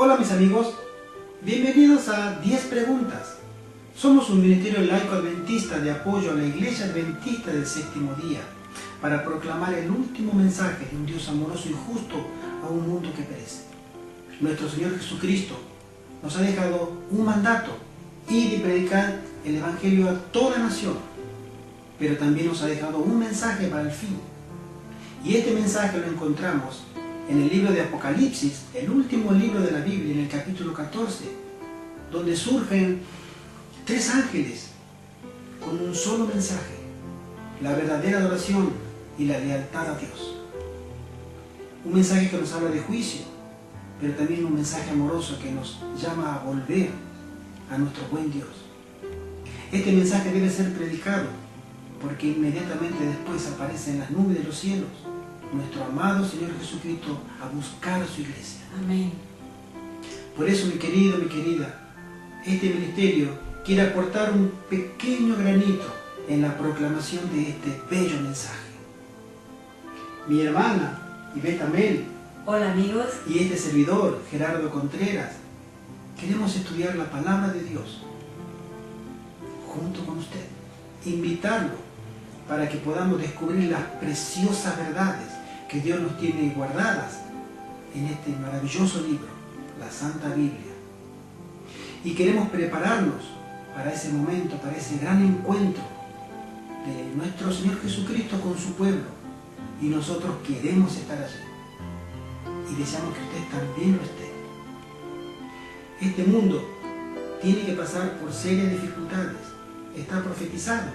Hola mis amigos, bienvenidos a 10 preguntas. Somos un ministerio laico adventista de apoyo a la Iglesia Adventista del Séptimo Día para proclamar el último mensaje de un Dios amoroso y justo a un mundo que perece. Nuestro Señor Jesucristo nos ha dejado un mandato: ir y predicar el Evangelio a toda nación, pero también nos ha dejado un mensaje para el fin. Y este mensaje lo encontramos en el libro de Apocalipsis, el último libro de la Biblia, en el capítulo 14, donde surgen 3 ángeles con un solo mensaje: la verdadera adoración y la lealtad a Dios. Un mensaje que nos habla de juicio, pero también un mensaje amoroso que nos llama a volver a nuestro buen Dios. Este mensaje debe ser predicado, porque inmediatamente después aparece en las nubes de los cielos nuestro amado Señor Jesucristo a buscar a su iglesia. Amén. Por eso, mi querido, mi querida, este ministerio quiere aportar un pequeño granito en la proclamación de este bello mensaje. Mi hermana Ivette Amel, Hola amigos. y este servidor, Gerardo Contreras, queremos estudiar la palabra de Dios junto con usted, invitarlo para que podamos descubrir las preciosas verdades que Dios nos tiene guardadas en este maravilloso libro, la Santa Biblia. Y queremos prepararnos para ese momento, para ese gran encuentro de nuestro Señor Jesucristo con su pueblo, y nosotros queremos estar allí y deseamos que usted también lo esté. Este mundo tiene que pasar por serias dificultades, está profetizado,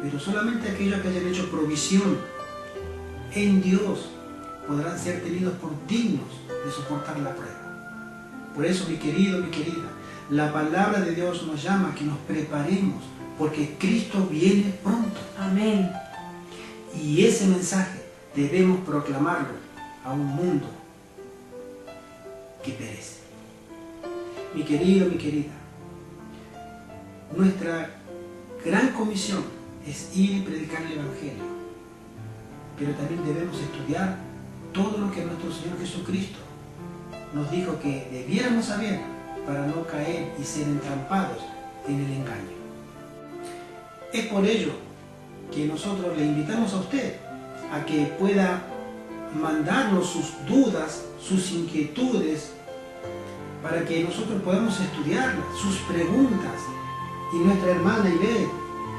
pero solamente aquellos que hayan hecho provisión en Dios podrán ser tenidos por dignos de soportar la prueba. Por eso, mi querido, mi querida, la palabra de Dios nos llama a que nos preparemos, porque Cristo viene pronto. Amén. Y ese mensaje debemos proclamarlo a un mundo que perece. Mi querido, mi querida, nuestra gran comisión es ir y predicar el Evangelio, pero también debemos estudiar todo lo que nuestro Señor Jesucristo nos dijo que debiéramos saber para no caer y ser entrampados en el engaño. Es por ello que nosotros le invitamos a usted a que pueda mandarnos sus dudas, sus inquietudes, para que nosotros podamos estudiarlas, sus preguntas, y nuestra hermana Ivette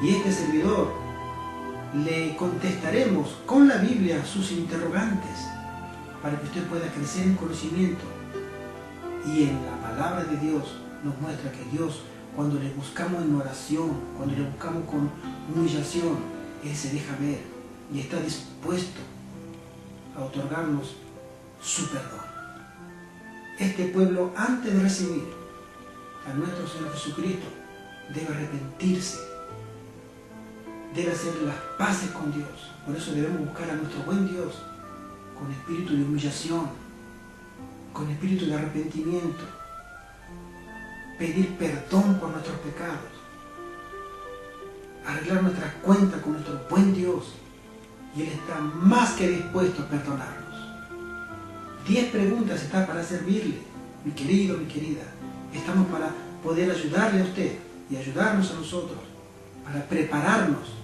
y este servidor le contestaremos con la Biblia sus interrogantes, para que usted pueda crecer en conocimiento. Y en la palabra de Dios nos muestra que Dios, cuando le buscamos en oración, cuando le buscamos con humillación, Él se deja ver y está dispuesto a otorgarnos su perdón. Este pueblo, antes de recibir a nuestro Señor Jesucristo, debe arrepentirse, debe hacer las paces con Dios. Por eso debemos buscar a nuestro buen Dios con espíritu de humillación, con espíritu de arrepentimiento, pedir perdón por nuestros pecados, arreglar nuestras cuentas con nuestro buen Dios, y Él está más que dispuesto a perdonarnos. 10 preguntas está para servirle, mi querido, mi querida. Estamos para poder ayudarle a usted y ayudarnos a nosotros, para prepararnos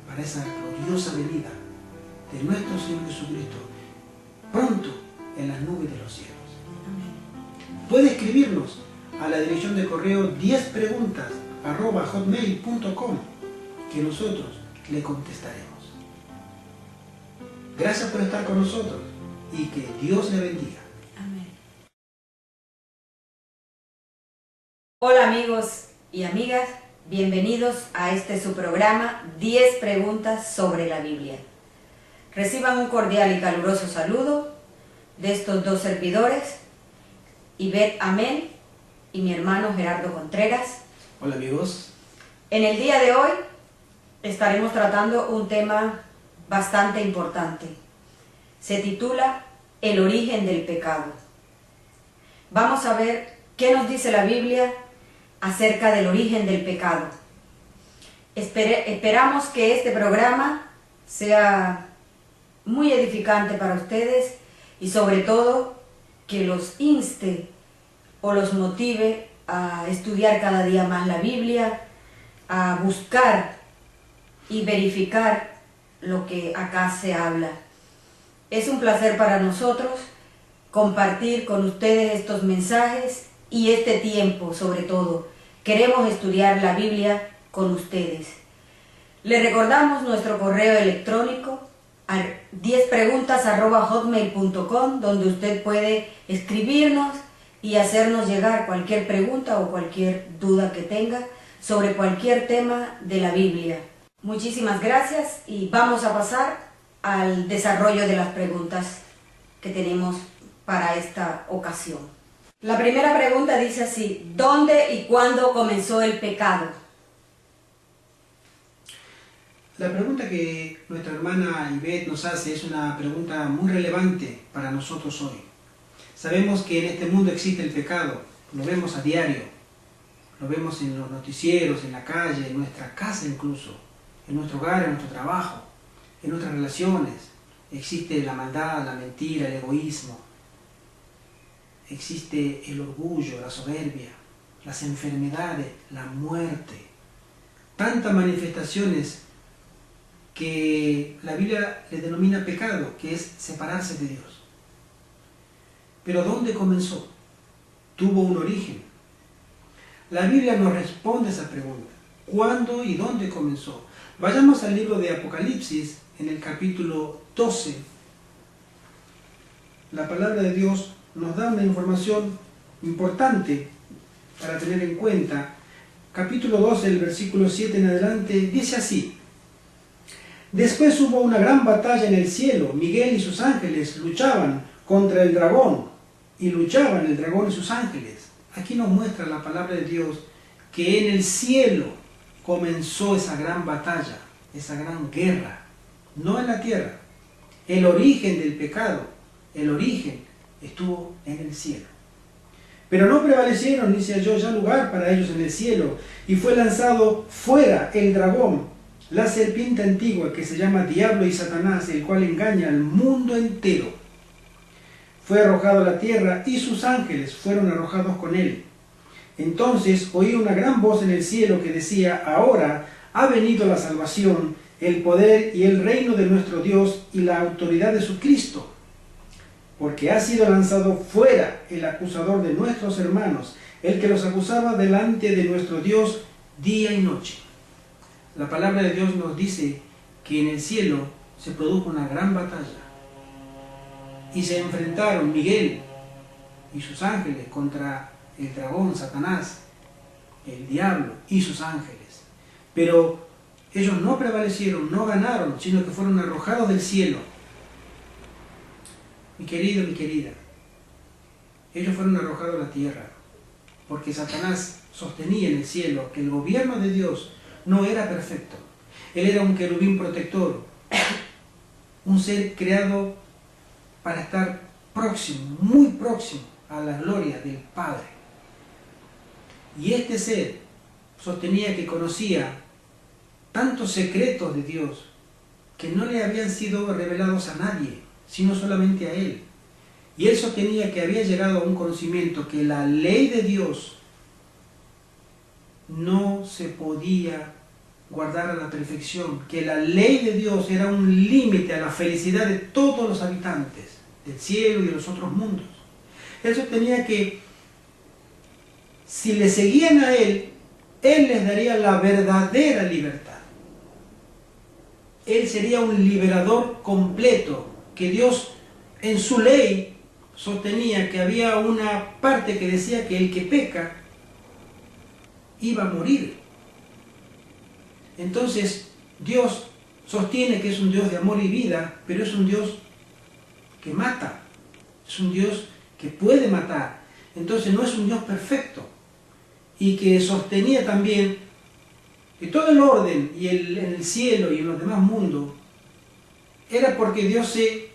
para esa gloriosa venida de nuestro Señor Jesucristo pronto en las nubes de los cielos. Puede escribirnos a la dirección de correo 10preguntas@hotmail.com, que nosotros le contestaremos. Gracias por estar con nosotros y que Dios le bendiga. Amén. Hola amigos y amigas, bienvenidos a este su programa 10 preguntas sobre la Biblia. Reciban un cordial y caluroso saludo de estos 2 servidores, Ivette Amel y mi hermano Gerardo Contreras. Hola amigos. En el día de hoy estaremos tratando un tema bastante importante. Se titula El origen del pecado. Vamos a ver qué nos dice la Biblia acerca del origen del pecado. Esperamos que este programa sea muy edificante para ustedes y sobre todo que los inste o los motive a estudiar cada día más la Biblia, a buscar y verificar lo que acá se habla. Es un placer para nosotros compartir con ustedes estos mensajes y este tiempo, sobre todo. Queremos estudiar la Biblia con ustedes. Les recordamos nuestro correo electrónico 10preguntas@hotmail.com, donde usted puede escribirnos y hacernos llegar cualquier pregunta o cualquier duda que tenga sobre cualquier tema de la Biblia. Muchísimas gracias y vamos a pasar al desarrollo de las preguntas que tenemos para esta ocasión. La primera pregunta dice así: ¿dónde y cuándo comenzó el pecado? La pregunta que nuestra hermana Ivette nos hace es una pregunta muy relevante para nosotros hoy. Sabemos que en este mundo existe el pecado, lo vemos a diario, lo vemos en los noticieros, en la calle, en nuestra casa incluso, en nuestro hogar, en nuestro trabajo, en nuestras relaciones. Existe la maldad, la mentira, el egoísmo, existe el orgullo, la soberbia, las enfermedades, la muerte. Tantas manifestaciones que la Biblia le denomina pecado, que es separarse de Dios. Pero ¿dónde comenzó? Tuvo un origen. La Biblia nos responde a esa pregunta. ¿Cuándo y dónde comenzó? Vayamos al libro de Apocalipsis, en el capítulo 12. La palabra de Dios nos da una información importante para tener en cuenta. Capítulo 12, el versículo 7 en adelante, dice así: Después hubo una gran batalla en el cielo. Miguel y sus ángeles luchaban contra el dragón, y luchaban el dragón y sus ángeles. Aquí nos muestra la palabra de Dios que en el cielo comenzó esa gran batalla, esa gran guerra, no en la tierra. El origen del pecado, el origen estuvo en el cielo. Pero no prevalecieron ni se halló ya lugar para ellos en el cielo, y fue lanzado fuera el dragón, la serpiente antigua que se llama Diablo y Satanás, el cual engaña al mundo entero. Fue arrojado a la tierra y sus ángeles fueron arrojados con él. Entonces oí una gran voz en el cielo que decía: Ahora ha venido la salvación, el poder y el reino de nuestro Dios y la autoridad de su Cristo, porque ha sido lanzado fuera el acusador de nuestros hermanos, el que los acusaba delante de nuestro Dios día y noche. La palabra de Dios nos dice que en el cielo se produjo una gran batalla y se enfrentaron Miguel y sus ángeles contra el dragón, Satanás, el diablo y sus ángeles. Pero ellos no prevalecieron, no ganaron, sino que fueron arrojados del cielo. Mi querido, mi querida, ellos fueron arrojados a la tierra porque Satanás sostenía en el cielo que el gobierno de Dios no era perfecto. Él era un querubín protector, un ser creado para estar próximo, muy próximo a la gloria del Padre. Y este ser sostenía que conocía tantos secretos de Dios que no le habían sido revelados a nadie, sino solamente a él. Y él sostenía que había llegado a un conocimiento que la ley de Dios no se podía guardar a la perfección, que la ley de Dios era un límite a la felicidad de todos los habitantes del cielo y de los otros mundos. Él sostenía que si le seguían a él, él les daría la verdadera libertad. Él sería un liberador completo, que Dios en su ley sostenía que había una parte que decía que el que peca iba a morir. Entonces Dios sostiene que es un Dios de amor y vida, pero es un Dios que mata, es un Dios que puede matar. Entonces no es un Dios perfecto, y que sostenía también que todo el orden y en el cielo y en los demás mundos era porque Dios se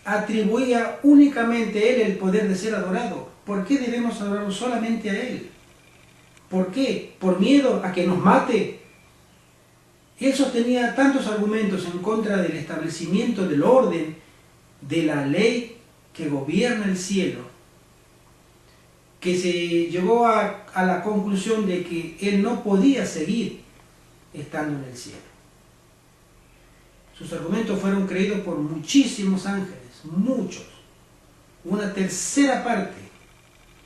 atribuía únicamente a Él el poder de ser adorado. ¿Por qué debemos adorarlo solamente a Él? ¿Por qué? ¿Por miedo a que nos mate? Él sostenía tantos argumentos en contra del establecimiento del orden de la ley que gobierna el cielo, que se llegó a la conclusión de que él no podía seguir estando en el cielo. Sus argumentos fueron creídos por muchísimos ángeles, muchos. Una tercera parte,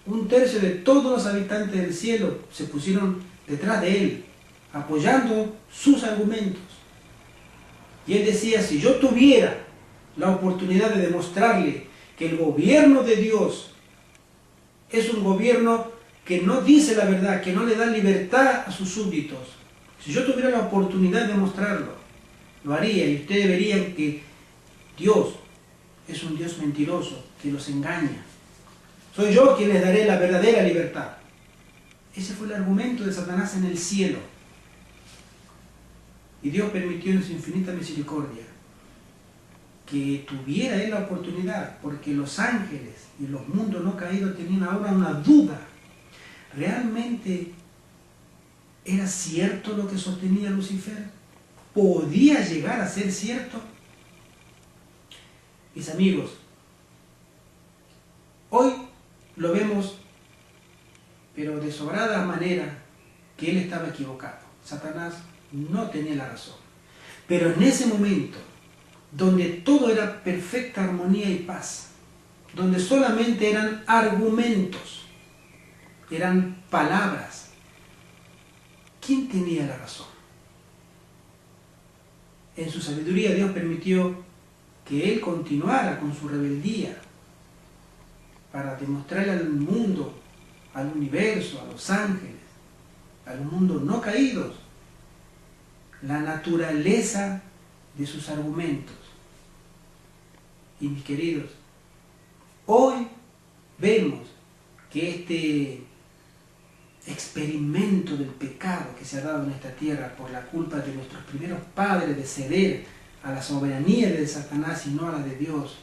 un tercio de todos los habitantes del cielo se pusieron detrás de él, apoyando sus argumentos. Y él decía, si yo tuviera la oportunidad de demostrarle que el gobierno de Dios es un gobierno que no dice la verdad, que no le da libertad a sus súbditos, si yo tuviera la oportunidad de demostrarlo, lo haría, y ustedes verían que Dios es un Dios mentiroso, que los engaña. Soy yo quien les daré la verdadera libertad. Ese fue el argumento de Satanás en el cielo. Y Dios permitió en su infinita misericordia que tuviera él la oportunidad, porque los ángeles y los mundos no caídos tenían ahora una duda. ¿Realmente era cierto lo que sostenía Lucifer? ¿Podía llegar a ser cierto? Mis amigos, hoy lo vemos, pero de sobrada manera, que él estaba equivocado. Satanás no tenía la razón. Pero en ese momento, donde todo era perfecta armonía y paz, donde solamente eran argumentos, eran palabras, ¿quién tenía la razón? En su sabiduría Dios permitió que él continuara con su rebeldía para demostrarle al mundo, al universo, a los ángeles, al mundo no caídos, la naturaleza de sus argumentos. Y mis queridos, hoy vemos que este experimento del pecado que se ha dado en esta tierra por la culpa de nuestros primeros padres de ceder a la soberanía de Satanás y no a la de Dios,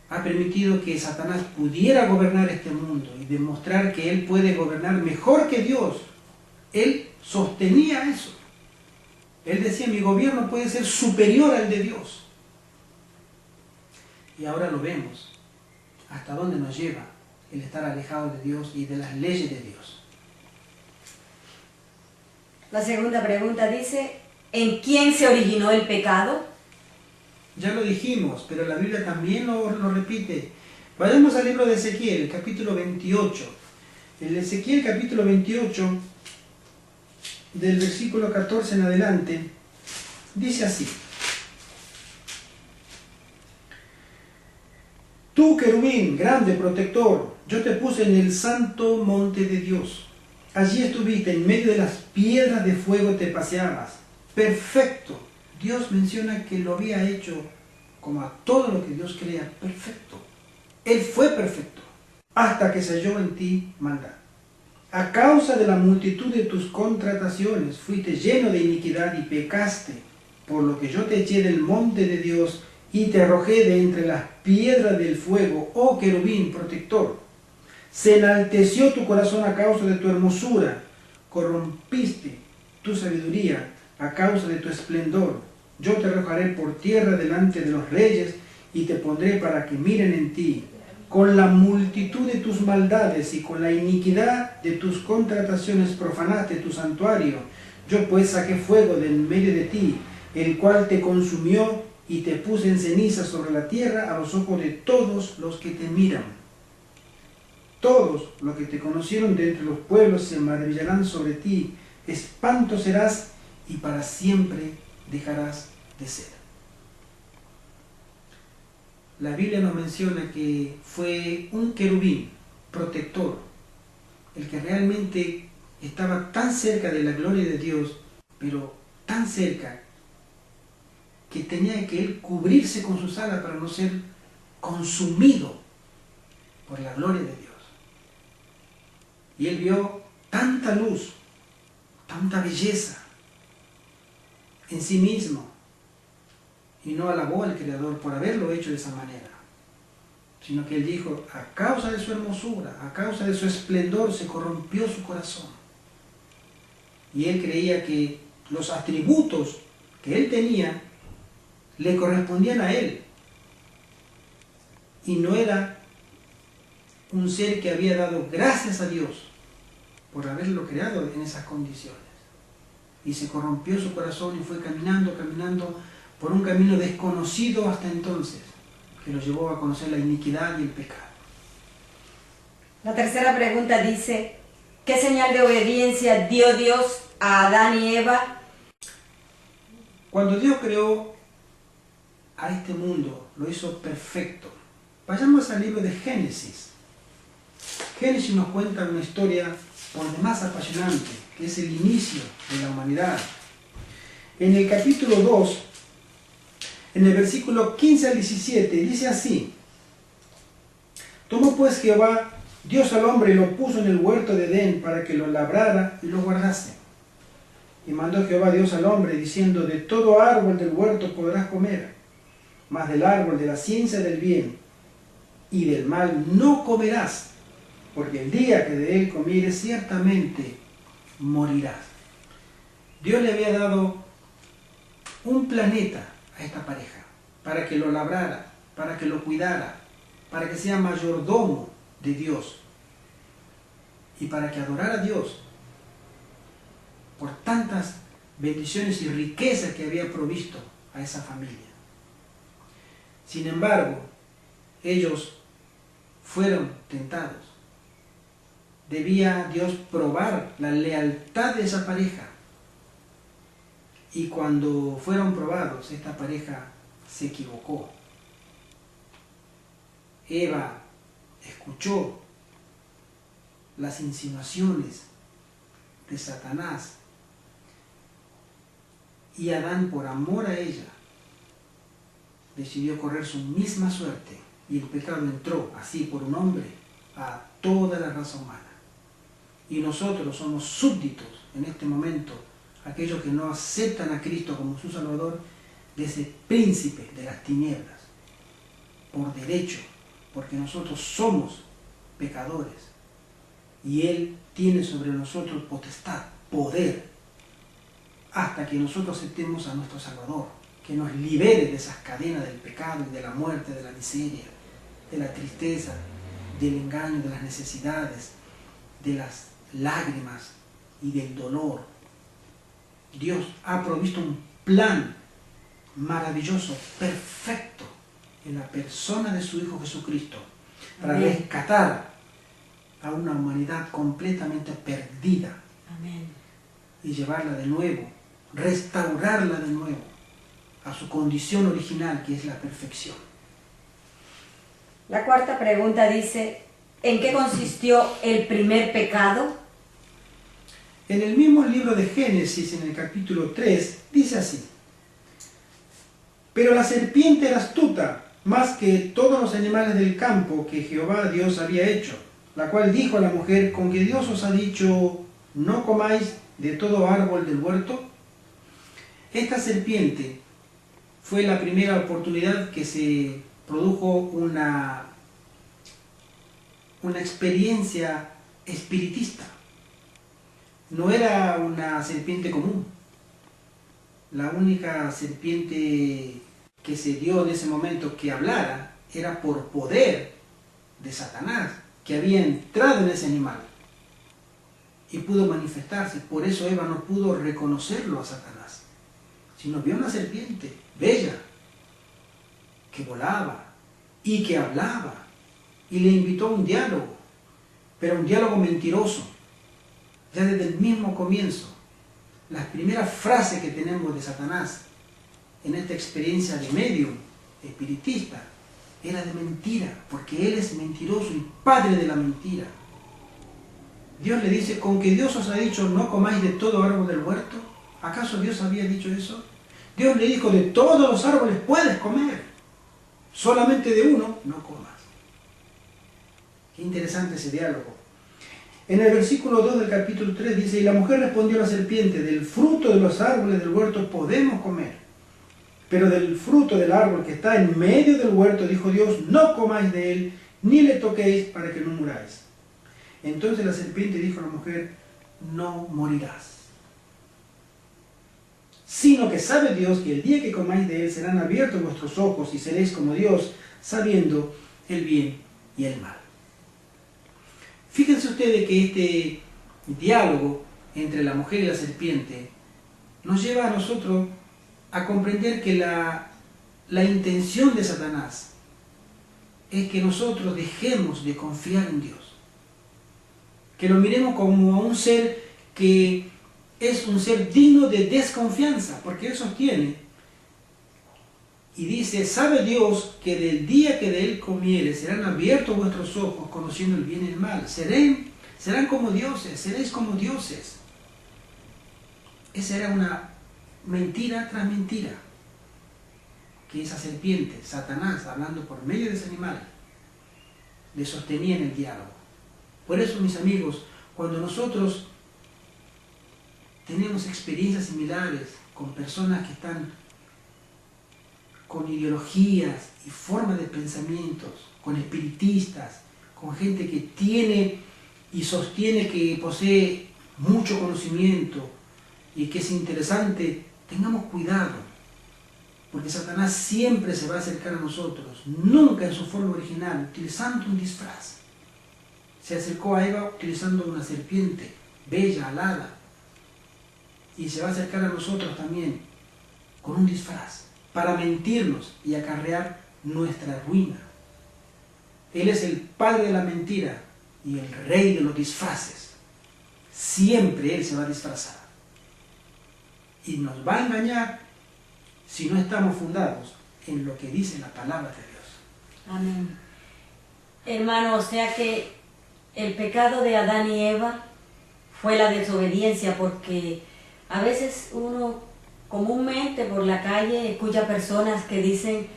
ha permitido que Satanás pudiera gobernar este mundo y demostrar que él puede gobernar mejor que Dios. Él sostenía eso. Él decía, mi gobierno puede ser superior al de Dios. Y ahora lo vemos, hasta dónde nos lleva el estar alejado de Dios y de las leyes de Dios. La segunda pregunta dice, ¿en quién se originó el pecado? Ya lo dijimos, pero la Biblia también lo repite. Vayamos al libro de Ezequiel, capítulo 28. El Ezequiel, capítulo 28, del versículo 14 en adelante, dice así. Tú, querubín, grande protector, yo te puse en el santo monte de Dios. Allí estuviste, en medio de las piedras de fuego te paseabas. Perfecto. Dios menciona que lo había hecho como a todo lo que Dios crea, perfecto. Él fue perfecto, hasta que se halló en ti maldad. A causa de la multitud de tus contrataciones, fuiste lleno de iniquidad y pecaste, por lo que yo te eché del monte de Dios y te arrojé de entre las piedras del fuego, oh querubín protector. Se enalteció tu corazón a causa de tu hermosura, corrompiste tu sabiduría a causa de tu esplendor. Yo te arrojaré por tierra delante de los reyes y te pondré para que miren en ti. Con la multitud de tus maldades y con la iniquidad de tus contrataciones profanaste tu santuario. Yo pues saqué fuego de en medio de ti, el cual te consumió y te puse en ceniza sobre la tierra a los ojos de todos los que te miran. Todos los que te conocieron de entre los pueblos se maravillarán sobre ti. Espanto serás y para siempre dejarás de ser. La Biblia nos menciona que fue un querubín protector, el que realmente estaba tan cerca de la gloria de Dios, pero tan cerca que tenía que él cubrirse con sus alas para no ser consumido por la gloria de Dios. Y él vio tanta luz, tanta belleza en sí mismo, y no alabó al Creador por haberlo hecho de esa manera, sino que él dijo, a causa de su hermosura, a causa de su esplendor, se corrompió su corazón. Y él creía que los atributos que él tenía le correspondían a él, y no era un ser que había dado gracias a Dios por haberlo creado en esas condiciones. Y se corrompió su corazón y fue caminando por un camino desconocido hasta entonces, que lo llevó a conocer la iniquidad y el pecado. La tercera pregunta dice, ¿qué señal de obediencia dio Dios a Adán y Eva? Cuando Dios creó a este mundo, lo hizo perfecto. Vayamos al libro de Génesis. Génesis nos cuenta una historia por demás apasionante, que es el inicio de la humanidad. En el capítulo 2, en el versículo 15 al 17, dice así: Tomó pues Jehová Dios al hombre y lo puso en el huerto de Edén para que lo labrara y lo guardase. Y mandó Jehová Dios al hombre diciendo: De todo árbol del huerto podrás comer, mas del árbol de la ciencia del bien y del mal no comerás, porque el día que de él comieres ciertamente morirás. Dios le había dado un planeta a esta pareja para que lo labrara, para que lo cuidara, para que sea mayordomo de Dios y para que adorara a Dios por tantas bendiciones y riquezas que había provisto a esa familia. Sin embargo, ellos fueron tentados. Debía Dios probar la lealtad de esa pareja. Y cuando fueron probados, esta pareja se equivocó. Eva escuchó las insinuaciones de Satanás y Adán, por amor a ella, decidió correr su misma suerte y el pecado entró así por un hombre a toda la raza humana. Y nosotros somos súbditos en este momento, aquellos que no aceptan a Cristo como su Salvador, de ese príncipe de las tinieblas, por derecho, porque nosotros somos pecadores y Él tiene sobre nosotros potestad, poder, hasta que nosotros aceptemos a nuestro Salvador, que nos libere de esas cadenas del pecado y de la muerte, de la miseria, de la tristeza, del engaño, de las necesidades, de las lágrimas y del dolor. Dios ha provisto un plan maravilloso, perfecto, en la persona de su Hijo Jesucristo, para Amén. rescatar a una humanidad completamente perdida. Amén. Y llevarla de nuevo, restaurarla de nuevo a su condición original, que es la perfección. La cuarta pregunta dice, ¿en qué consistió el primer pecado? En el mismo libro de Génesis, en el capítulo 3, dice así: Pero la serpiente era astuta, más que todos los animales del campo que Jehová Dios había hecho, la cual dijo a la mujer: ¿Con que Dios os ha dicho, no comáis de todo árbol del huerto? Esta serpiente fue la primera oportunidad que se produjo una experiencia espiritista. No era una serpiente común. La única serpiente que se dio en ese momento que hablara era por poder de Satanás, que había entrado en ese animal y pudo manifestarse. Por eso Eva no pudo reconocerlo a Satanás, sino vio una serpiente bella que volaba y que hablaba y le invitó a un diálogo, pero un diálogo mentiroso. Ya desde el mismo comienzo, las primeras frases que tenemos de Satanás en esta experiencia de medium espiritista era de mentira, porque él es mentiroso y padre de la mentira. Dios le dice: ¿con que Dios os ha dicho no comáis de todo árbol del huerto? ¿Acaso Dios había dicho eso? Dios le dijo: de todos los árboles puedes comer, solamente de uno no comas. Qué interesante ese diálogo. En el versículo 2 del capítulo 3 dice: Y la mujer respondió a la serpiente: del fruto de los árboles del huerto podemos comer, pero del fruto del árbol que está en medio del huerto, dijo Dios, no comáis de él, ni le toquéis, para que no muráis. Entonces la serpiente dijo a la mujer: no morirás, sino que sabe Dios que el día que comáis de él serán abiertos vuestros ojos y seréis como Dios, sabiendo el bien y el mal. Fíjense ustedes que este diálogo entre la mujer y la serpiente nos lleva a nosotros a comprender que la intención de Satanás es que nosotros dejemos de confiar en Dios, que lo miremos como un ser que es un ser digno de desconfianza, porque él sostiene y dice: sabe Dios que del día que de él comiere serán abiertos vuestros ojos conociendo el bien y el mal, serán como dioses, seréis como dioses. Esa era una mentira tras mentira que esa serpiente, Satanás, hablando por medio de ese animal, le sostenía en el diálogo. Por eso, mis amigos, cuando nosotros tenemos experiencias similares con personas que están con ideologías y formas de pensamientos, con espiritistas, con gente que tiene y sostiene que posee mucho conocimiento y que es interesante, tengamos cuidado, porque Satanás siempre se va a acercar a nosotros, nunca en su forma original, utilizando un disfraz. Se acercó a Eva utilizando una serpiente bella, alada, y se va a acercar a nosotros también con un disfraz, para mentirnos y acarrear nuestra ruina. Él es el padre de la mentira y el rey de los disfraces. Siempre él se va a disfrazar y nos va a engañar si no estamos fundados en lo que dice la palabra de Dios. Amén. Hermano, o sea que el pecado de Adán y Eva fue la desobediencia, porque a veces uno comúnmente por la calle escucha personas que dicen,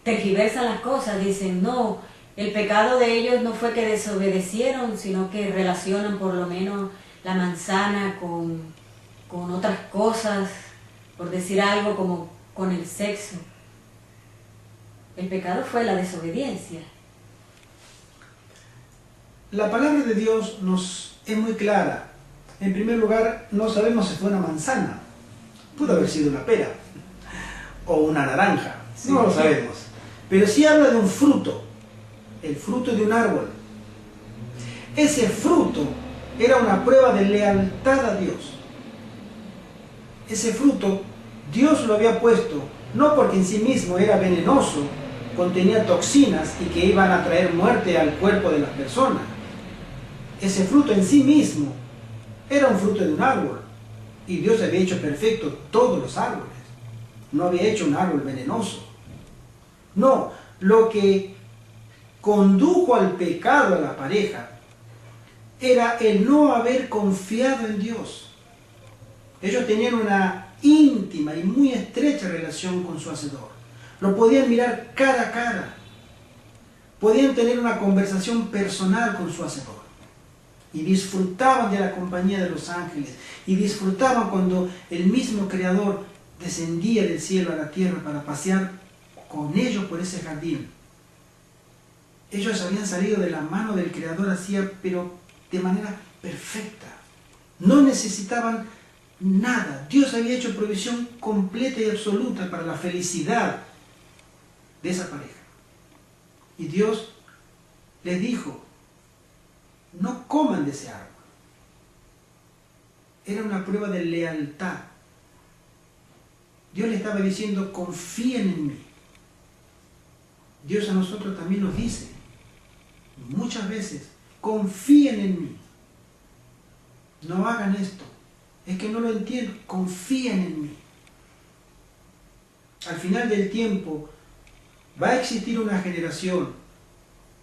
tergiversan las cosas, dicen: no, el pecado de ellos no fue que desobedecieron, sino que relacionan por lo menos la manzana con otras cosas, por decir algo, como con el sexo. El pecado fue la desobediencia. La palabra de Dios es muy clara. En primer lugar, no sabemos si fue una manzana. Pudo haber sido una pera o una naranja, sí, no lo sabemos. Pero sí habla de un fruto, el fruto de un árbol. Ese fruto era una prueba de lealtad a Dios. Ese fruto Dios lo había puesto no porque en sí mismo era venenoso, contenía toxinas y que iban a traer muerte al cuerpo de las personas. Ese fruto en sí mismo era un fruto de un árbol. Y Dios había hecho perfecto todos los árboles. No había hecho un árbol venenoso. No, lo que condujo al pecado a la pareja era el no haber confiado en Dios. Ellos tenían una íntima y muy estrecha relación con su Hacedor. Lo podían mirar cara a cara. Podían tener una conversación personal con su Hacedor. Y disfrutaban de la compañía de los ángeles. Y disfrutaban cuando el mismo Creador descendía del cielo a la tierra para pasear con ellos por ese jardín. Ellos habían salido de la mano del Creador pero de manera perfecta. No necesitaban nada. Dios había hecho provisión completa y absoluta para la felicidad de esa pareja. Y Dios les dijo: no coman de ese árbol. Era una prueba de lealtad. Dios le estaba diciendo: confíen en mí. Dios a nosotros también nos dice muchas veces: confíen en mí. No hagan esto. Es que no lo entiendo. Confíen en mí. Al final del tiempo va a existir una generación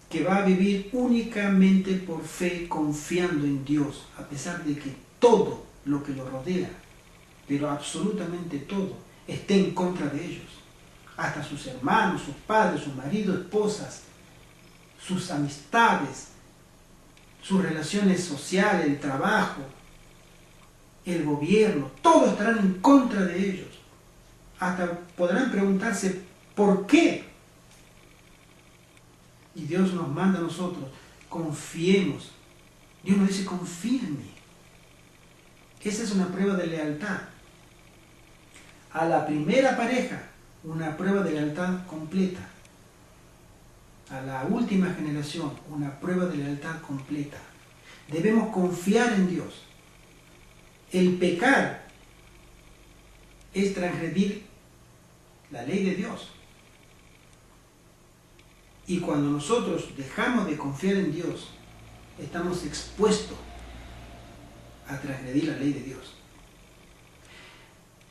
que va a vivir únicamente por fe, confiando en Dios, a pesar de que todo lo que lo rodea, pero absolutamente todo, esté en contra de ellos. Hasta sus hermanos, sus padres, sus maridos, esposas, sus amistades, sus relaciones sociales, el trabajo, el gobierno, todos estarán en contra de ellos. Hasta podrán preguntarse ¿por qué? Y Dios nos manda a nosotros: confiemos. Dios nos dice: confía en mí. Esa es una prueba de lealtad. A la primera pareja, una prueba de lealtad completa. A la última generación, una prueba de lealtad completa. Debemos confiar en Dios. El pecar es transgredir la ley de Dios. Y cuando nosotros dejamos de confiar en Dios, estamos expuestos a transgredir la ley de Dios.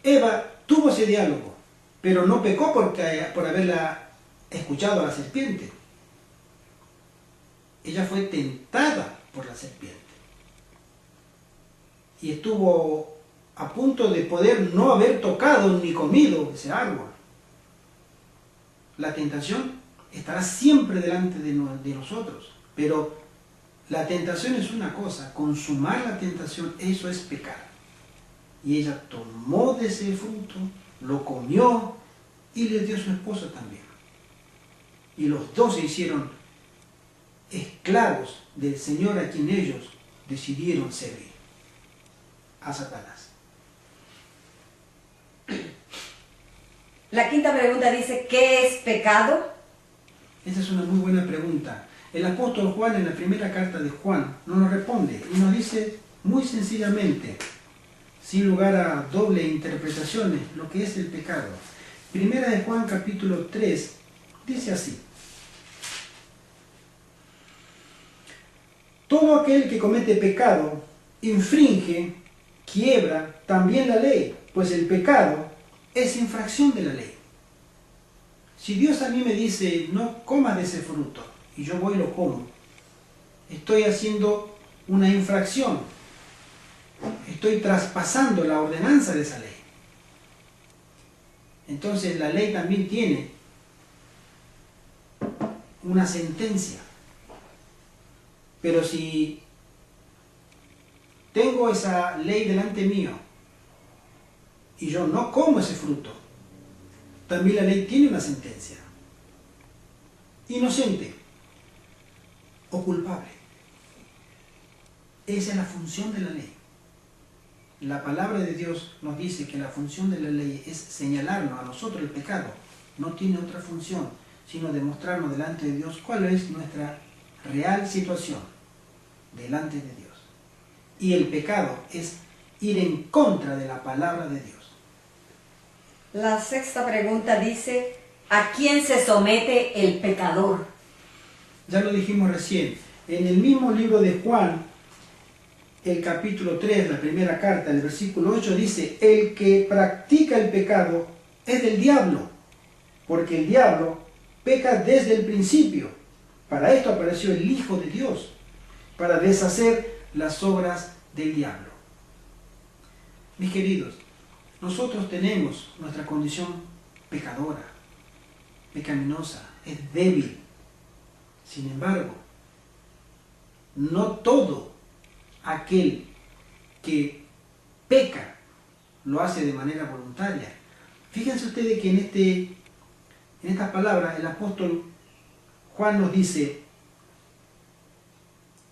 Eva tuvo ese diálogo, pero no pecó por haberla escuchado a la serpiente. Ella fue tentada por la serpiente. Y estuvo a punto de poder no haber tocado ni comido ese árbol. La tentación estará siempre delante de nosotros, pero la tentación es una cosa, consumar la tentación, eso es pecar. Y ella tomó de ese fruto, lo comió y le dio a su esposo también. Y los dos se hicieron esclavos del Señor a quien ellos decidieron servir, a Satanás. La quinta pregunta dice, ¿qué es pecado? Esa es una muy buena pregunta. El apóstol Juan, en la primera carta de Juan, nos responde y nos dice muy sencillamente, sin lugar a doble interpretaciones, lo que es el pecado. Primera de Juan, capítulo 3, dice así: todo aquel que comete pecado infringe, quiebra también la ley, pues el pecado es infracción de la ley. Si Dios a mí me dice, no comas de ese fruto, y yo voy y lo como, estoy haciendo una infracción. Estoy traspasando la ordenanza de esa ley. Entonces la ley también tiene una sentencia. Pero si tengo esa ley delante mío y yo no como ese fruto, también la ley tiene una sentencia. Inocente o culpable. Esa es la función de la ley. La palabra de Dios nos dice que la función de la ley es señalarnos a nosotros el pecado. No tiene otra función, sino demostrarnos delante de Dios cuál es nuestra real situación delante de Dios. Y el pecado es ir en contra de la palabra de Dios. La sexta pregunta dice, ¿a quién se somete el pecador? Ya lo dijimos recién. En el mismo libro de Juan, el capítulo 3, la primera carta, el versículo 8 dice, el que practica el pecado es del diablo, porque el diablo peca desde el principio. Para esto apareció el Hijo de Dios, para deshacer las obras del diablo. Mis queridos, nosotros tenemos nuestra condición pecadora, pecaminosa, es débil. Sin embargo, no todo aquel que peca lo hace de manera voluntaria. Fíjense ustedes que en estas palabras el apóstol Juan nos dice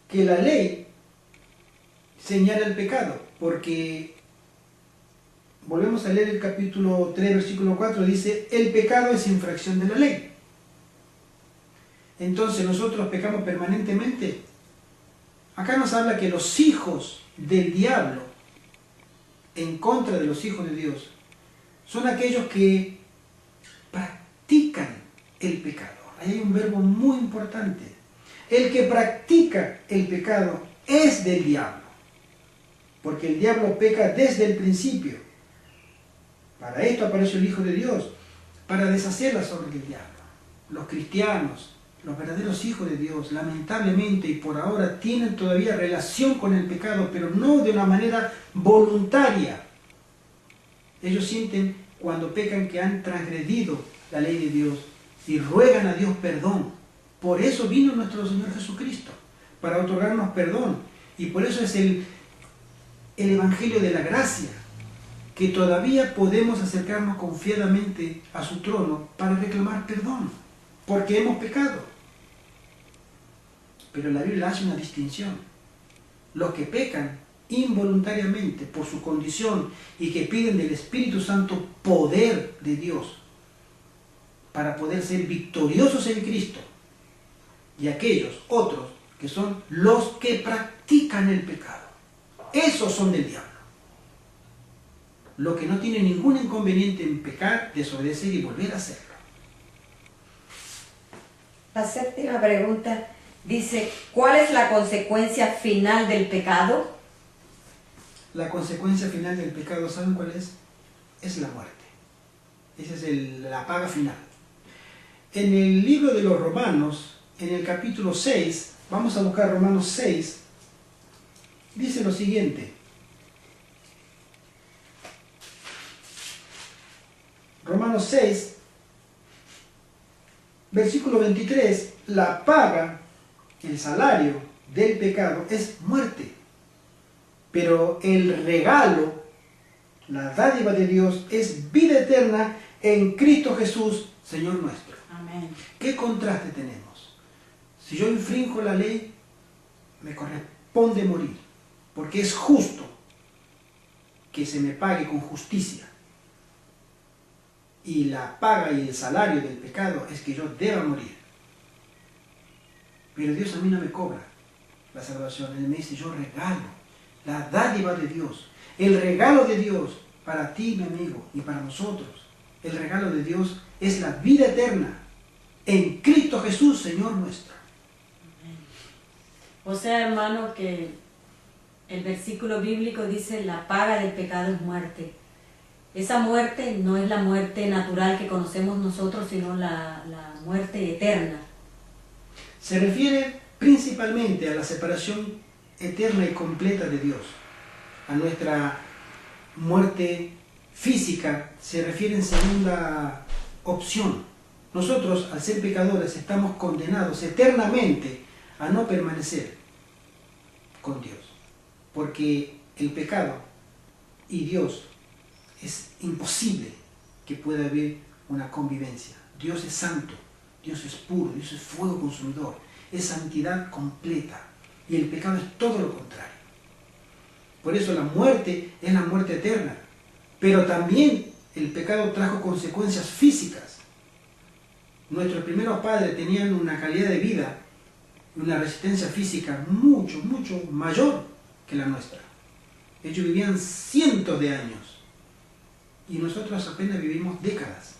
que la ley señala el pecado, porque volvemos a leer el capítulo 3, versículo 4, dice, el pecado es infracción de la ley. Entonces nosotros pecamos permanentemente. Acá nos habla que los hijos del diablo, en contra de los hijos de Dios, son aquellos que practican el pecado. Ahí hay un verbo muy importante. El que practica el pecado es del diablo, porque el diablo peca desde el principio. Para esto apareció el Hijo de Dios, para deshacer las obras del diablo. Los cristianos, los verdaderos hijos de Dios, lamentablemente y por ahora tienen todavía relación con el pecado, pero no de una manera voluntaria. Ellos sienten cuando pecan que han transgredido la ley de Dios y ruegan a Dios perdón. Por eso vino nuestro Señor Jesucristo, para otorgarnos perdón. Y por eso es el Evangelio de la gracia, que todavía podemos acercarnos confiadamente a su trono para reclamar perdón, porque hemos pecado. Pero la Biblia hace una distinción. Los que pecan involuntariamente por su condición y que piden del Espíritu Santo poder de Dios para poder ser victoriosos en Cristo, y aquellos otros que son los que practican el pecado. Esos son del diablo. Los que no tienen ningún inconveniente en pecar, desobedecer y volver a hacerlo. La séptima pregunta dice, ¿cuál es la consecuencia final del pecado? La consecuencia final del pecado, ¿saben cuál es? Es la muerte. Esa es la paga final. En el libro de los Romanos, en el capítulo 6, vamos a buscar Romanos 6, dice lo siguiente. Romanos 6, versículo 23, la paga, el salario del pecado es muerte, pero el regalo, la dádiva de Dios es vida eterna en Cristo Jesús, Señor nuestro. Amén. ¿Qué contraste tenemos? Si yo infrinjo la ley, me corresponde morir, porque es justo que se me pague con justicia. Y la paga y el salario del pecado es que yo deba morir. Pero Dios a mí no me cobra la salvación. Él me dice, yo regalo la dádiva de Dios. El regalo de Dios para ti, mi amigo, y para nosotros. El regalo de Dios es la vida eterna en Cristo Jesús, Señor nuestro. O sea, hermano, que el versículo bíblico dice, la paga del pecado es muerte. Esa muerte no es la muerte natural que conocemos nosotros, sino la muerte eterna. Se refiere principalmente a la separación eterna y completa de Dios. A nuestra muerte física se refiere en segunda opción. Nosotros, al ser pecadores, estamos condenados eternamente a no permanecer con Dios. Porque el pecado y Dios es imposible que pueda haber una convivencia. Dios es santo, Dios es puro, Dios es fuego consumidor, es santidad completa. Y el pecado es todo lo contrario. Por eso la muerte es la muerte eterna. Pero también el pecado trajo consecuencias físicas. Nuestros primeros padres tenían una calidad de vida y una resistencia física mucho, mucho mayor que la nuestra. Ellos vivían cientos de años. Y nosotros apenas vivimos décadas.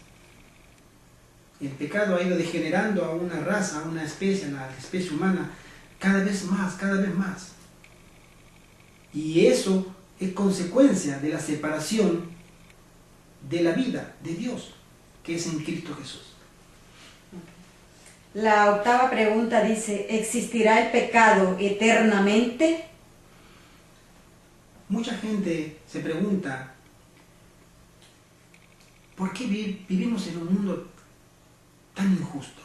El pecado ha ido degenerando a una raza, a una especie, a la especie humana, cada vez más, cada vez más. Y eso es consecuencia de la separación de la vida de Dios, que es en Cristo Jesús. La octava pregunta dice, ¿existirá el pecado eternamente? Mucha gente se pregunta, ¿por qué vivimos en un mundo tan injusto?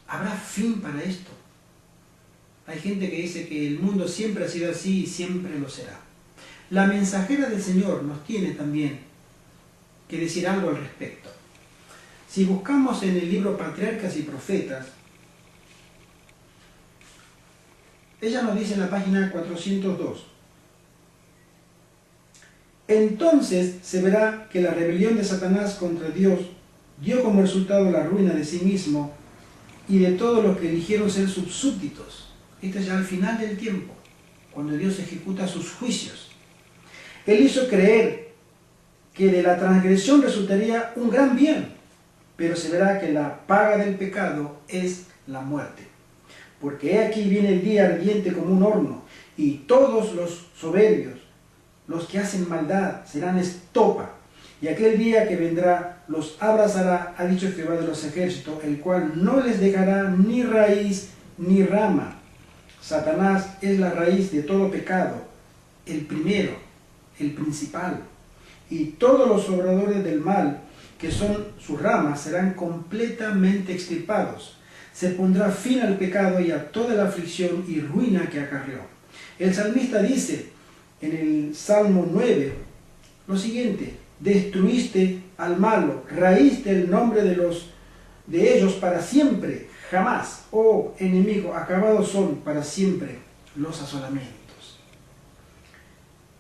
¿Habrá fin para esto? Hay gente que dice que el mundo siempre ha sido así y siempre lo será. La mensajera del Señor nos tiene también que decir algo al respecto. Si buscamos en el libro Patriarcas y Profetas, ella nos dice en la página 402, entonces se verá que la rebelión de Satanás contra Dios dio como resultado la ruina de sí mismo y de todos los que eligieron ser sus súbditos. Esto es ya al final del tiempo, cuando Dios ejecuta sus juicios. Él hizo creer que de la transgresión resultaría un gran bien, pero se verá que la paga del pecado es la muerte. Porque he aquí viene el día ardiente como un horno, y todos los soberbios, los que hacen maldad, serán estopa. Y aquel día que vendrá los abrazará, ha dicho Jehová de los ejércitos, el cual no les dejará ni raíz ni rama. Satanás es la raíz de todo pecado, el primero, el principal. Y todos los obradores del mal, que son sus ramas, serán completamente extirpados. Se pondrá fin al pecado y a toda la aflicción y ruina que acarreó. El salmista dice en el Salmo 9 lo siguiente: destruiste al malo, raíz del nombre de ellos para siempre, jamás, oh enemigo, acabados son para siempre los asolamientos.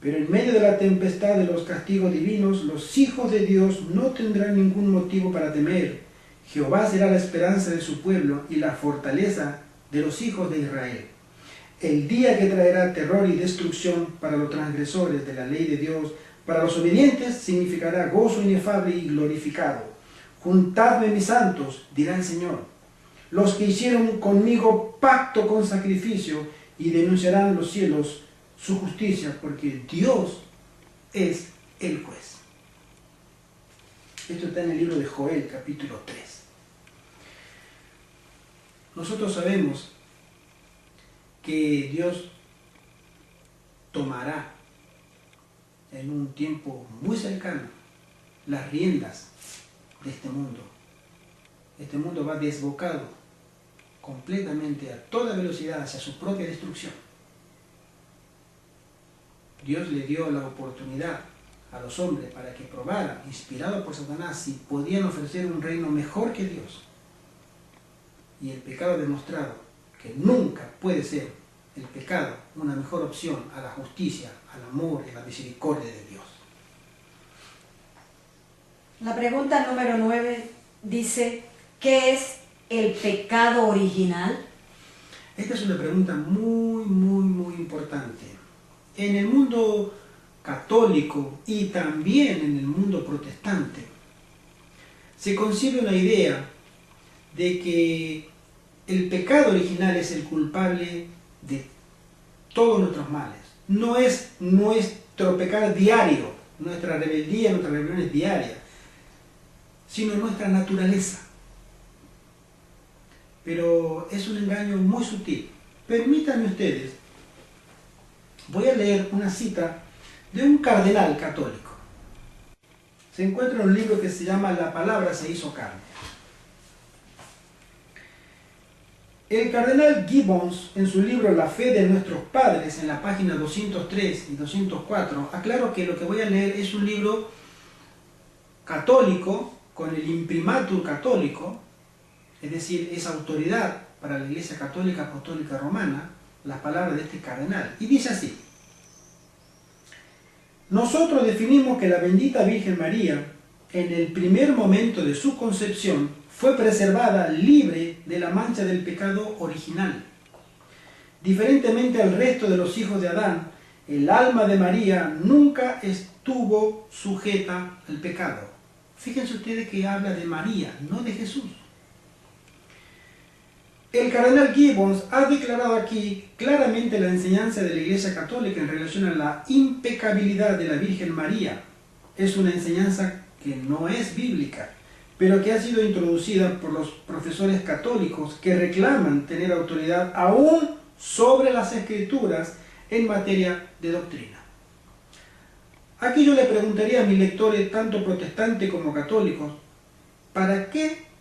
Pero en medio de la tempestad de los castigos divinos, los hijos de Dios no tendrán ningún motivo para temer. Jehová será la esperanza de su pueblo y la fortaleza de los hijos de Israel. El día que traerá terror y destrucción para los transgresores de la ley de Dios, para los obedientes significará gozo inefable y glorificado. Juntadme mis santos, dirá el Señor, los que hicieron conmigo pacto con sacrificio, y denunciarán los cielos su justicia, porque Dios es el juez. Esto está en el libro de Joel, capítulo 3. Nosotros sabemos que Dios tomará en un tiempo muy cercano las riendas de este mundo. Este mundo va desbocado completamente a toda velocidad hacia su propia destrucción. Dios le dio la oportunidad a los hombres para que probaran, inspirados por Satanás, si podían ofrecer un reino mejor que Dios. Y el pecado ha demostrado que nunca puede ser el pecado una mejor opción a la justicia, al amor y a la misericordia de Dios. La pregunta número 9 dice, ¿qué es el pecado original? Esta es una pregunta muy importante. En el mundo católico y también en el mundo protestante se concibe una idea de que el pecado original es el culpable de todos nuestros males. No es nuestro pecado diario, nuestra rebeldía, nuestra rebelión es diaria, sino nuestra naturaleza. Pero es un engaño muy sutil. Permítanme ustedes, voy a leer una cita de un cardenal católico. Se encuentra en un libro que se llama La palabra se hizo carne. El cardenal Gibbons, en su libro La fe de nuestros padres, en la página 203 y 204, aclaró que lo que voy a leer es un libro católico, con el imprimatur católico, es decir, es autoridad para la Iglesia Católica Apostólica Romana, las palabras de este cardenal. Y dice así: nosotros definimos que la bendita Virgen María, en el primer momento de su concepción, fue preservada libre de la mancha del pecado original. Diferentemente al resto de los hijos de Adán, el alma de María nunca estuvo sujeta al pecado. Fíjense ustedes que habla de María, no de Jesús. El cardenal Gibbons ha declarado aquí claramente la enseñanza de la Iglesia Católica en relación a la impecabilidad de la Virgen María. Es una enseñanza que no es bíblica, pero que ha sido introducida por los profesores católicos que reclaman tener autoridad aún sobre las Escrituras en materia de doctrina. Aquí yo le preguntaría a mis lectores, tanto protestantes como católicos, ¿para qué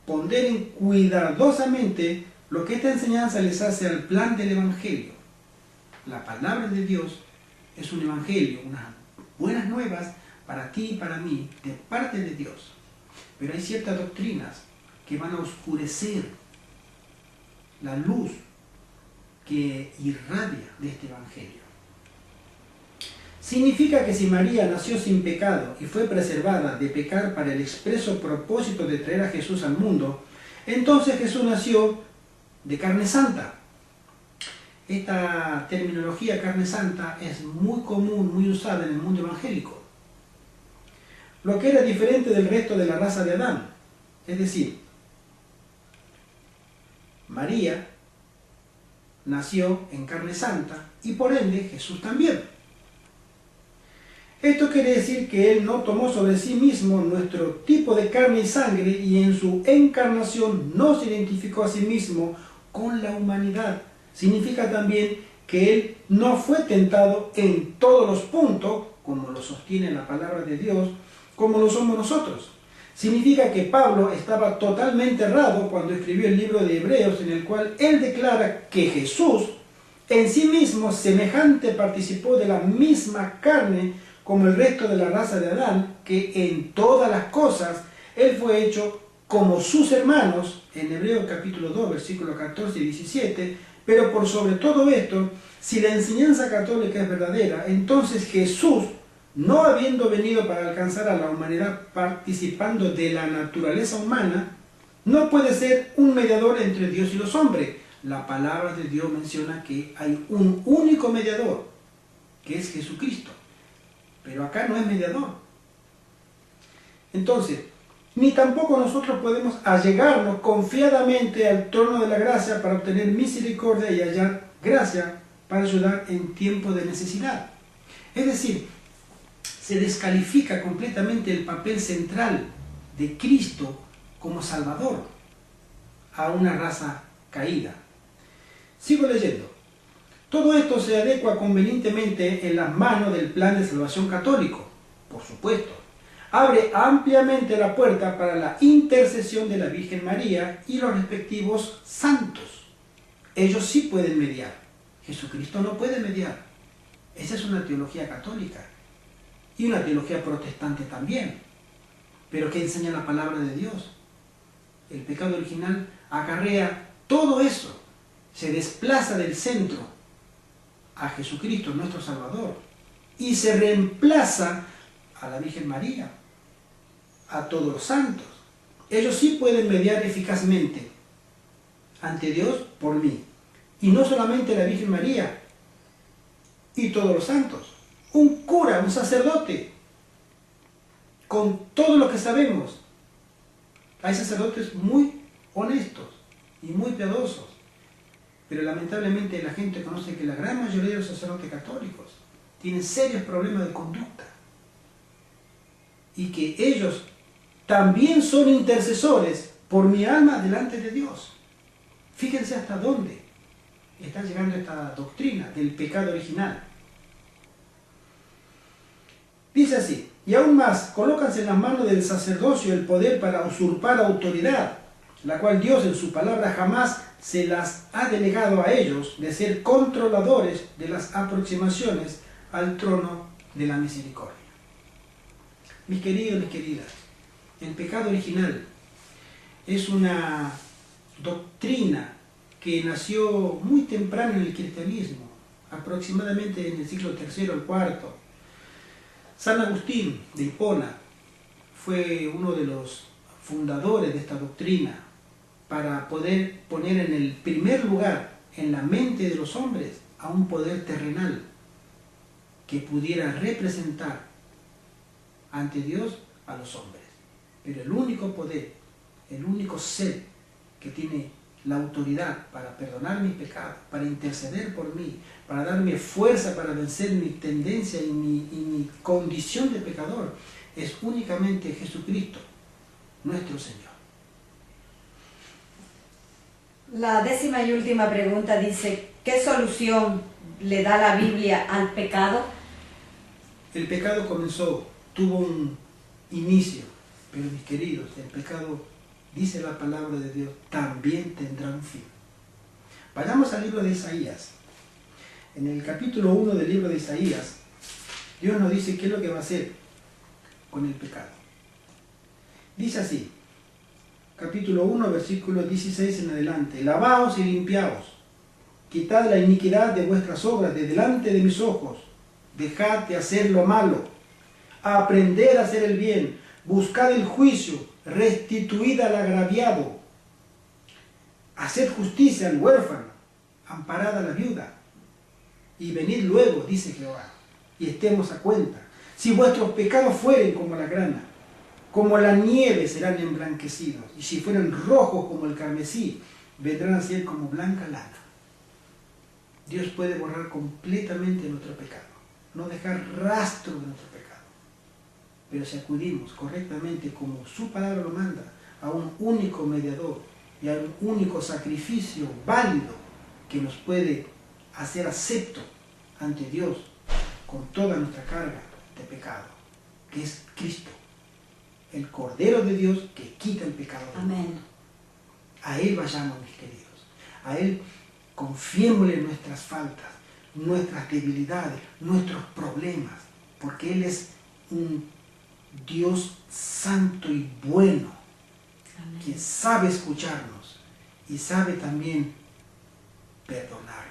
ponderen cuidadosamente lo que esta enseñanza les hace al plan del Evangelio? La palabra de Dios es un Evangelio, unas buenas nuevas para ti y para mí, de parte de Dios. Pero hay ciertas doctrinas que van a oscurecer la luz que irradia de este Evangelio. Significa que si María nació sin pecado y fue preservada de pecar para el expreso propósito de traer a Jesús al mundo, entonces Jesús nació de carne santa. Esta terminología carne santa es muy común, muy usada en el mundo evangélico. Lo que era diferente del resto de la raza de Adán. Es decir, María nació en carne santa y por ende Jesús también. Esto quiere decir que Él no tomó sobre sí mismo nuestro tipo de carne y sangre y en su encarnación no se identificó a sí mismo con la humanidad. Significa también que Él no fue tentado en todos los puntos, como lo sostiene la palabra de Dios, como lo somos nosotros. Significa que Pablo estaba totalmente errado cuando escribió el libro de Hebreos, en el cual él declara que Jesús en sí mismo semejante participó de la misma carne como el resto de la raza de Adán, que en todas las cosas él fue hecho como sus hermanos, en Hebreos capítulo 2, versículos 14 y 17, pero por sobre todo esto, si la enseñanza católica es verdadera, entonces Jesús, no habiendo venido para alcanzar a la humanidad participando de la naturaleza humana, no puede ser un mediador entre Dios y los hombres, la palabra de Dios menciona que hay un único mediador, que es Jesucristo. Pero acá no es mediador. Entonces, ni tampoco nosotros podemos allegarnos confiadamente al trono de la gracia para obtener misericordia y hallar gracia para ayudar en tiempo de necesidad. Es decir, se descalifica completamente el papel central de Cristo como Salvador a una raza caída. Sigo leyendo. Todo esto se adecua convenientemente en las manos del plan de salvación católico, por supuesto. Abre ampliamente la puerta para la intercesión de la Virgen María y los respectivos santos. Ellos sí pueden mediar. Jesucristo no puede mediar. Esa es una teología católica y una teología protestante también. Pero ¿qué enseña la palabra de Dios? El pecado original acarrea todo eso. Se desplaza del centro a Jesucristo, nuestro Salvador, y se reemplaza a la Virgen María, a todos los santos. Ellos sí pueden mediar eficazmente ante Dios por mí. Y no solamente la Virgen María y todos los santos. Un cura, un sacerdote, con todo lo que sabemos. Hay sacerdotes muy honestos y muy piadosos. Pero lamentablemente la gente conoce que la gran mayoría de los sacerdotes católicos tienen serios problemas de conducta. Y que ellos también son intercesores por mi alma delante de Dios. Fíjense hasta dónde está llegando esta doctrina del pecado original. Dice así, y aún más, colócanse en las manos del sacerdocio el poder para usurpar autoridad, la cual Dios en su palabra jamás se las ha delegado a ellos de ser controladores de las aproximaciones al trono de la misericordia. Mis queridos, mis queridas, el pecado original es una doctrina que nació muy temprano en el cristianismo, aproximadamente en el siglo III al IV. San Agustín de Hipona fue uno de los fundadores de esta doctrina para poder poner en el primer lugar en la mente de los hombres a un poder terrenal que pudiera representar ante Dios a los hombres. Pero el único poder, el único ser que tiene la autoridad para perdonar mis pecados, para interceder por mí, para darme fuerza para vencer mi tendencia y mi condición de pecador, es únicamente Jesucristo, nuestro Señor. La 10ª y última pregunta dice, ¿qué solución le da la Biblia al pecado? El pecado tuvo un inicio, pero mis queridos, el pecado, dice la palabra de Dios, también tendrá un fin. Vayamos al libro de Isaías. En el capítulo 1 del libro de Isaías, Dios nos dice qué es lo que va a hacer con el pecado. Dice así, capítulo 1, versículo 16 en adelante, lavaos y limpiaos, quitad la iniquidad de vuestras obras de delante de mis ojos, dejad de hacer lo malo, aprended a hacer el bien, buscad el juicio, restituid al agraviado, haced justicia al huérfano, amparad a la viuda, y venid luego, dice Jehová, y estemos a cuenta. Si vuestros pecados fueren como la grana, como la nieve serán emblanquecidos, y si fueren rojos como el carmesí, vendrán a ser como blanca lana. Dios puede borrar completamente nuestro pecado, no dejar rastro de nuestro pecado. Pero si acudimos correctamente, como su palabra lo manda, a un único mediador y a un único sacrificio válido que nos puede hacer acepto ante Dios con toda nuestra carga de pecado, que es Cristo, el Cordero de Dios que quita el pecado del mundo. Amén. A Él vayamos, mis queridos. A Él confiémosle nuestras faltas, nuestras debilidades, nuestros problemas, porque Él es un Dios santo y bueno, amén, que sabe escucharnos y sabe también perdonarnos.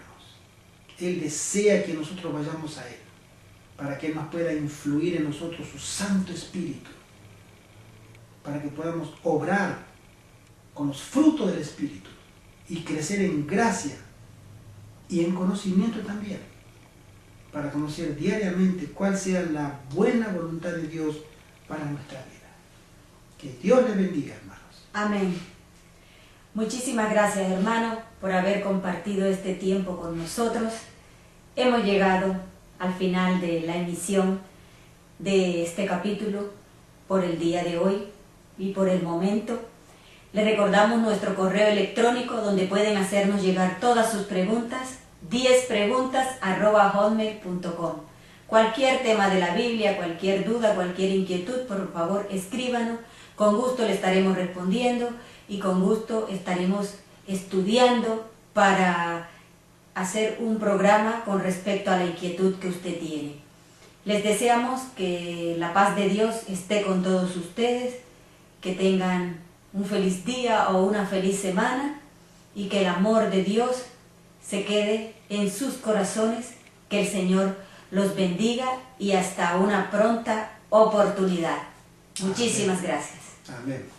Él desea que nosotros vayamos a Él, para que Él nos pueda influir en nosotros su Santo Espíritu, para que podamos obrar con los frutos del Espíritu y crecer en gracia y en conocimiento también, para conocer diariamente cuál sea la buena voluntad de Dios para nuestra vida. Que Dios les bendiga, hermanos. Amén. Muchísimas gracias, hermano, por haber compartido este tiempo con nosotros. Hemos llegado al final de la emisión de este capítulo por el día de hoy y por el momento. Les recordamos nuestro correo electrónico donde pueden hacernos llegar todas sus preguntas, 10preguntas@hotmail.com. Cualquier tema de la Biblia, cualquier duda, cualquier inquietud, por favor escríbanos. Con gusto le estaremos respondiendo y con gusto estaremos estudiando para hacer un programa con respecto a la inquietud que usted tiene. Les deseamos que la paz de Dios esté con todos ustedes, que tengan un feliz día o una feliz semana y que el amor de Dios se quede en sus corazones, que el Señor los bendiga y hasta una pronta oportunidad. Muchísimas gracias. Amén.